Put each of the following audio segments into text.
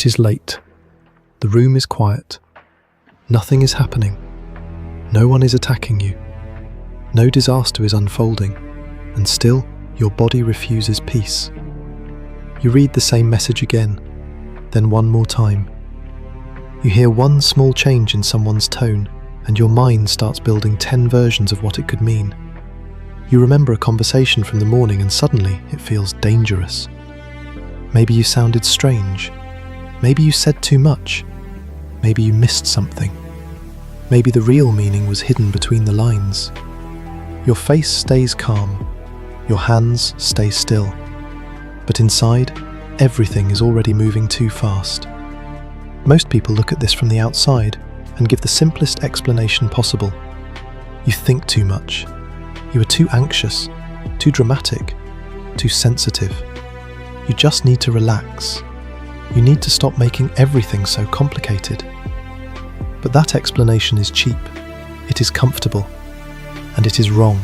It is late. The room is quiet. Nothing is happening. No one is attacking you. No disaster is unfolding, and still your body refuses peace. You read the same message again, then one more time. You hear one small change in someone's tone, and your mind starts building 10 versions of what it could mean. You remember a conversation from the morning and suddenly it feels dangerous. Maybe you sounded strange. Maybe you said too much. Maybe you missed something. Maybe the real meaning was hidden between the lines. Your face stays calm. Your hands stay still. But inside, everything is already moving too fast. Most people look at this from the outside and give the simplest explanation possible. You think too much. You are too anxious, too dramatic, too sensitive. You just need to relax. You need to stop making everything so complicated. But that explanation is cheap, it is comfortable, and it is wrong.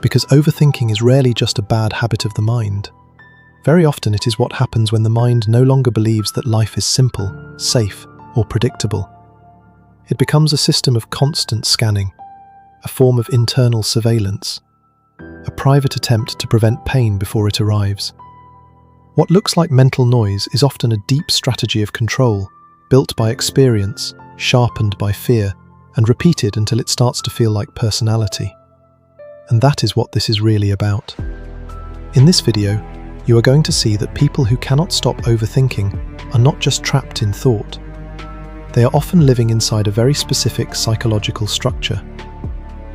Because overthinking is rarely just a bad habit of the mind. Very often it is what happens when the mind no longer believes that life is simple, safe, or predictable. It becomes a system of constant scanning, a form of internal surveillance, a private attempt to prevent pain before it arrives. What looks like mental noise is often a deep strategy of control, built by experience, sharpened by fear, and repeated until it starts to feel like personality. And that is what this is really about. In this video, you are going to see that people who cannot stop overthinking are not just trapped in thought. They are often living inside a very specific psychological structure.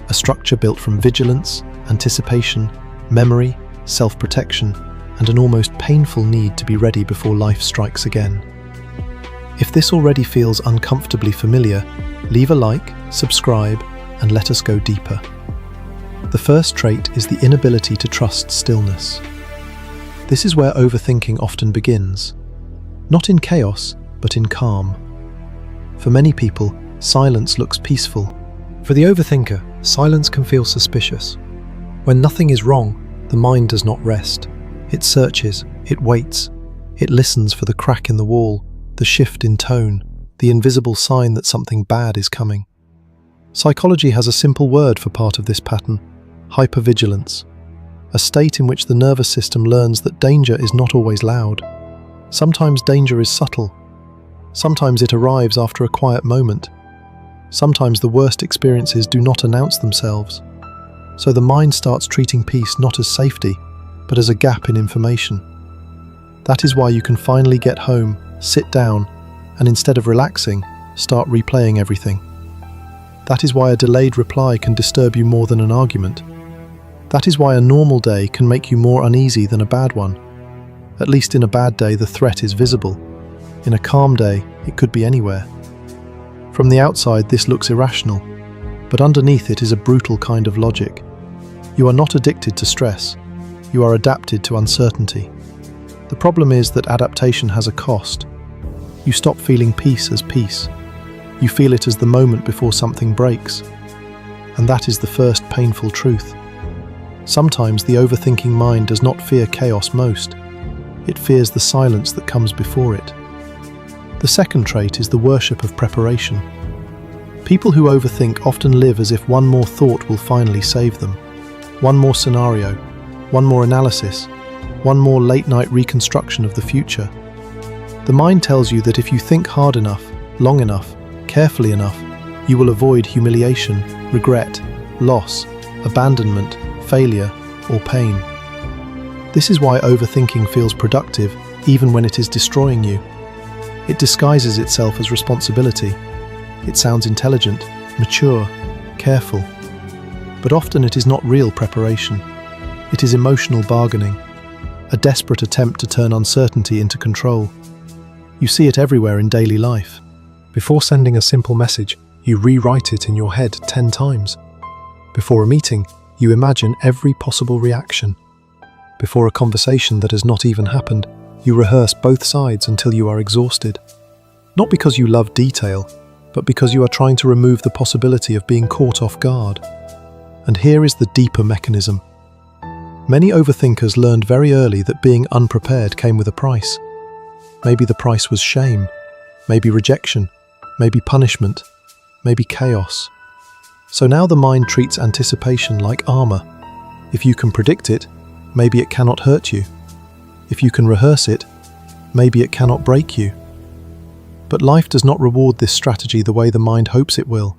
A structure built from vigilance, anticipation, memory, self-protection, and an almost painful need to be ready before life strikes again. If this already feels uncomfortably familiar, leave a like, subscribe, and let us go deeper. The first trait is the inability to trust stillness. This is where overthinking often begins. Not in chaos, but in calm. For many people, silence looks peaceful. For the overthinker, silence can feel suspicious. When nothing is wrong, the mind does not rest. It searches, it waits, it listens for the crack in the wall, the shift in tone, the invisible sign that something bad is coming. Psychology has a simple word for part of this pattern: hypervigilance, a state in which the nervous system learns that danger is not always loud. Sometimes danger is subtle. Sometimes it arrives after a quiet moment. Sometimes the worst experiences do not announce themselves. So the mind starts treating peace not as safety, but as a gap in information. That is why you can finally get home, sit down, and instead of relaxing, start replaying everything. That is why a delayed reply can disturb you more than an argument. That is why a normal day can make you more uneasy than a bad one. At least in a bad day, the threat is visible. In a calm day, it could be anywhere. From the outside, this looks irrational, but underneath it is a brutal kind of logic. You are not addicted to stress. You are adapted to uncertainty. The problem is that adaptation has a cost. You stop feeling peace as peace. You feel it as the moment before something breaks. And that is the first painful truth. Sometimes the overthinking mind does not fear chaos most. It fears the silence that comes before it. The second trait is the worship of preparation. People who overthink often live as if one more thought will finally save them. One more scenario, one more analysis, one more late-night reconstruction of the future. The mind tells you that if you think hard enough, long enough, carefully enough, you will avoid humiliation, regret, loss, abandonment, failure, or pain. This is why overthinking feels productive even when it is destroying you. It disguises itself as responsibility. It sounds intelligent, mature, careful. But often it is not real preparation. It is emotional bargaining, a desperate attempt to turn uncertainty into control. You see it everywhere in daily life. Before sending a simple message, you rewrite it in your head 10 times. Before a meeting, you imagine every possible reaction. Before a conversation that has not even happened, you rehearse both sides until you are exhausted. Not because you love detail, but because you are trying to remove the possibility of being caught off guard. And here is the deeper mechanism. Many overthinkers learned very early that being unprepared came with a price. Maybe the price was shame, maybe rejection, maybe punishment, maybe chaos. So now the mind treats anticipation like armor. If you can predict it, maybe it cannot hurt you. If you can rehearse it, maybe it cannot break you. But life does not reward this strategy the way the mind hopes it will.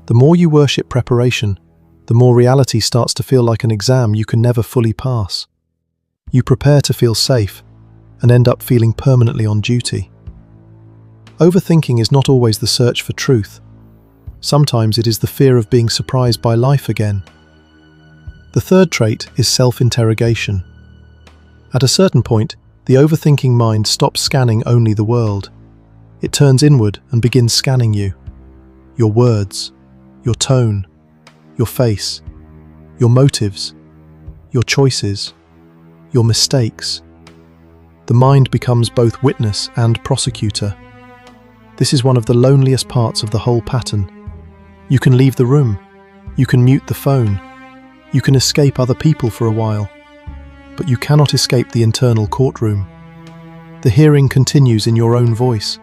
The more you worship preparation, the more reality starts to feel like an exam you can never fully pass. You prepare to feel safe and end up feeling permanently on duty. Overthinking is not always the search for truth. Sometimes it is the fear of being surprised by life again. The third trait is self-interrogation. At a certain point, the overthinking mind stops scanning only the world. It turns inward and begins scanning you. Your words, your tone, your face, your motives, your choices, your mistakes. The mind becomes both witness and prosecutor. This is one of the loneliest parts of the whole pattern. You can leave the room, you can mute the phone, you can escape other people for a while, but you cannot escape the internal courtroom. The hearing continues in your own voice.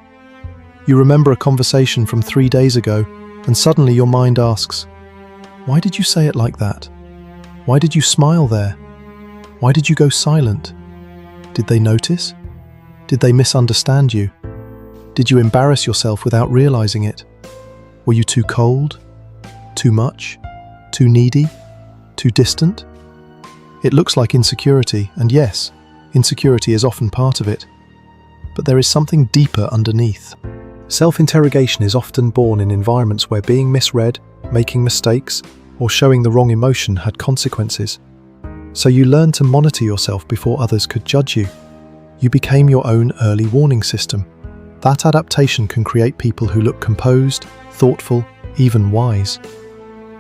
You remember a conversation from 3 days ago, and suddenly your mind asks, "Why did you say it like that? Why did you smile there? Why did you go silent? Did they notice? Did they misunderstand you? Did you embarrass yourself without realizing it? Were you too cold? Too much? Too needy? Too distant?" It looks like insecurity, and yes, insecurity is often part of it. But there is something deeper underneath. Self-interrogation is often born in environments where being misread, making mistakes, or showing the wrong emotion had consequences. So you learn to monitor yourself before others could judge you. You became your own early warning system. That adaptation can create people who look composed, thoughtful, even wise.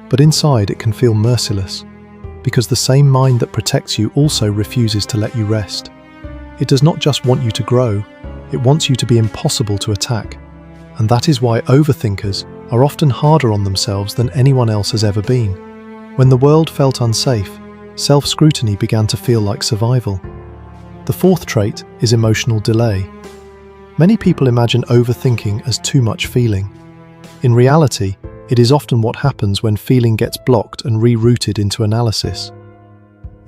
But inside it can feel merciless, because the same mind that protects you also refuses to let you rest. It does not just want you to grow, it wants you to be impossible to attack. And that is why overthinkers are often harder on themselves than anyone else has ever been. When the world felt unsafe, self-scrutiny began to feel like survival. The fourth trait is emotional delay. Many people imagine overthinking as too much feeling. In reality, it is often what happens when feeling gets blocked and rerouted into analysis.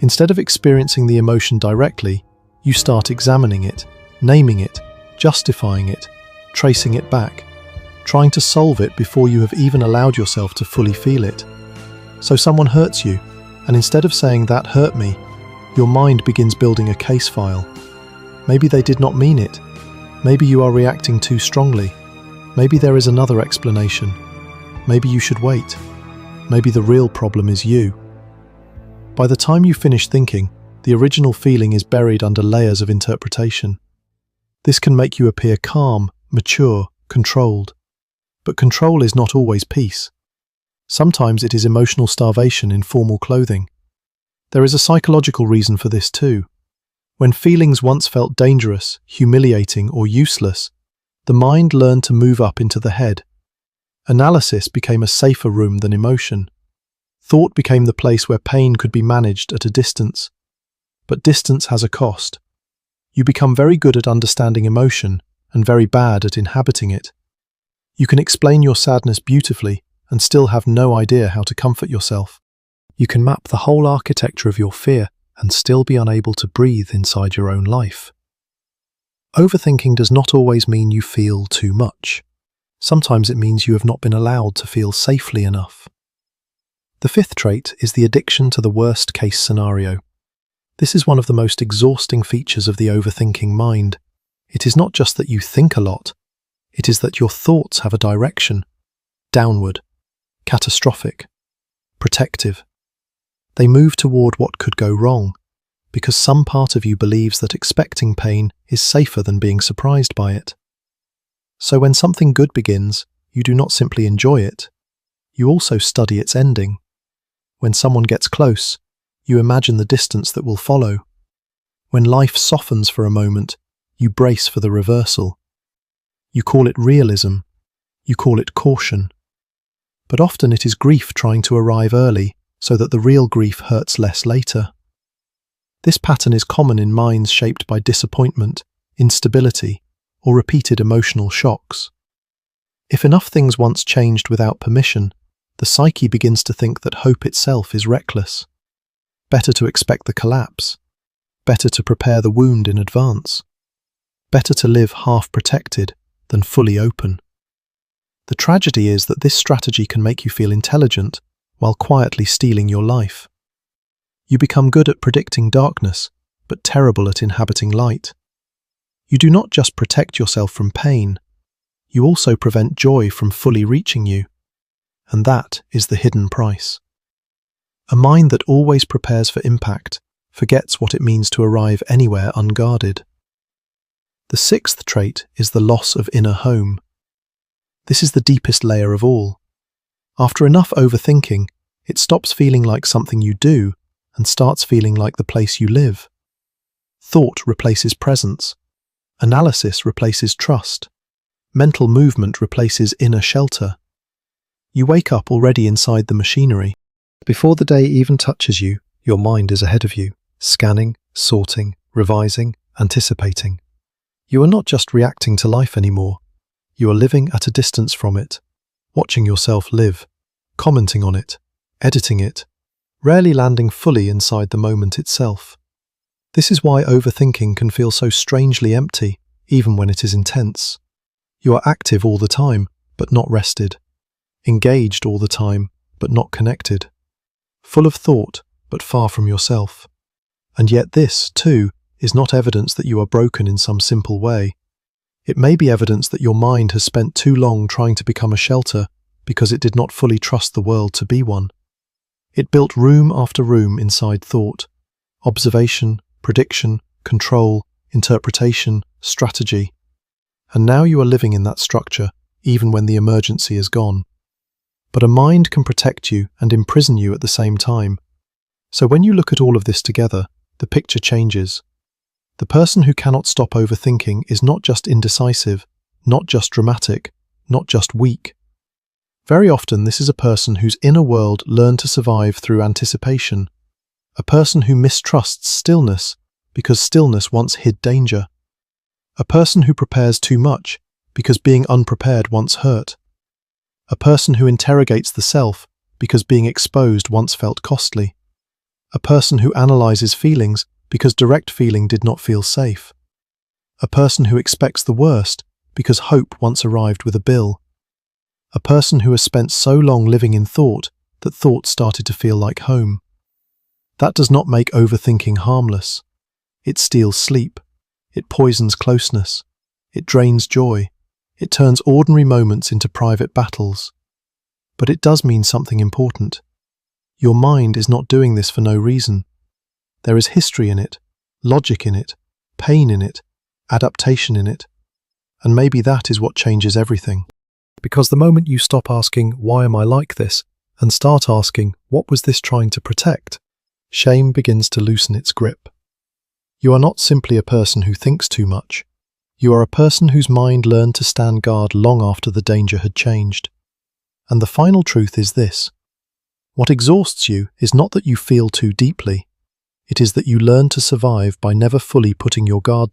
Instead of experiencing the emotion directly, you start examining it, naming it, justifying it, tracing it back, trying to solve it before you have even allowed yourself to fully feel it. So someone hurts you, and instead of saying "that hurt me," your mind begins building a case file. Maybe they did not mean it. Maybe you are reacting too strongly. Maybe there is another explanation. Maybe you should wait. Maybe the real problem is you. By the time you finish thinking, the original feeling is buried under layers of interpretation. This can make you appear calm, mature, controlled. But control is not always peace. Sometimes it is emotional starvation in formal clothing. There is a psychological reason for this too. When feelings once felt dangerous, humiliating, or useless, the mind learned to move up into the head. Analysis became a safer room than emotion. Thought became the place where pain could be managed at a distance. But distance has a cost. You become very good at understanding emotion and very bad at inhabiting it. You can explain your sadness beautifully and still have no idea how to comfort yourself. You can map the whole architecture of your fear and still be unable to breathe inside your own life. Overthinking does not always mean you feel too much. Sometimes it means you have not been allowed to feel safely enough. The fifth trait is the addiction to the worst-case scenario. This is one of the most exhausting features of the overthinking mind. It is not just that you think a lot, it is that your thoughts have a direction: downward, catastrophic, protective. They move toward what could go wrong, because some part of you believes that expecting pain is safer than being surprised by it. So when something good begins, you do not simply enjoy it, you also study its ending. When someone gets close, you imagine the distance that will follow. When life softens for a moment, you brace for the reversal. You call it realism, you call it caution. But often it is grief trying to arrive early, so that the real grief hurts less later. This pattern is common in minds shaped by disappointment, instability, or repeated emotional shocks. If enough things once changed without permission, the psyche begins to think that hope itself is reckless. Better to expect the collapse. Better to prepare the wound in advance. Better to live half-protected than fully open. The tragedy is that this strategy can make you feel intelligent while quietly stealing your life. You become good at predicting darkness, but terrible at inhabiting light. You do not just protect yourself from pain, you also prevent joy from fully reaching you. And that is the hidden price. A mind that always prepares for impact forgets what it means to arrive anywhere unguarded. The sixth trait is the loss of inner home. This is the deepest layer of all. After enough overthinking, it stops feeling like something you do and starts feeling like the place you live. Thought replaces presence. Analysis replaces trust. Mental movement replaces inner shelter. You wake up already inside the machinery. Before the day even touches you, your mind is ahead of you, scanning, sorting, revising, anticipating. You are not just reacting to life anymore. You are living at a distance from it, watching yourself live, commenting on it, editing it, rarely landing fully inside the moment itself. This is why overthinking can feel so strangely empty, even when it is intense. You are active all the time, but not rested. Engaged all the time, but not connected. Full of thought, but far from yourself. And yet this, too, is not evidence that you are broken in some simple way. It may be evidence that your mind has spent too long trying to become a shelter because it did not fully trust the world to be one. It built room after room inside thought, observation, prediction, control, interpretation, strategy. And now you are living in that structure, even when the emergency is gone. But a mind can protect you and imprison you at the same time. So when you look at all of this together, the picture changes. The person who cannot stop overthinking is not just indecisive, not just dramatic, not just weak. Very often this is a person whose inner world learned to survive through anticipation, a person who mistrusts stillness because stillness once hid danger, a person who prepares too much because being unprepared once hurt, a person who interrogates the self because being exposed once felt costly, a person who analyzes feelings because direct feeling did not feel safe, a person who expects the worst because hope once arrived with a bill, a person who has spent so long living in thought that thought started to feel like home. That does not make overthinking harmless. It steals sleep, it poisons closeness, it drains joy, it turns ordinary moments into private battles. But it does mean something important. Your mind is not doing this for no reason. There is history in it, logic in it, pain in it, adaptation in it, and maybe that is what changes everything. Because the moment you stop asking, why am I like this, and start asking, what was this trying to protect, shame begins to loosen its grip. You are not simply a person who thinks too much. You are a person whose mind learned to stand guard long after the danger had changed. And the final truth is this. What exhausts you is not that you feel too deeply. It is that you learn to survive by never fully putting your guard down.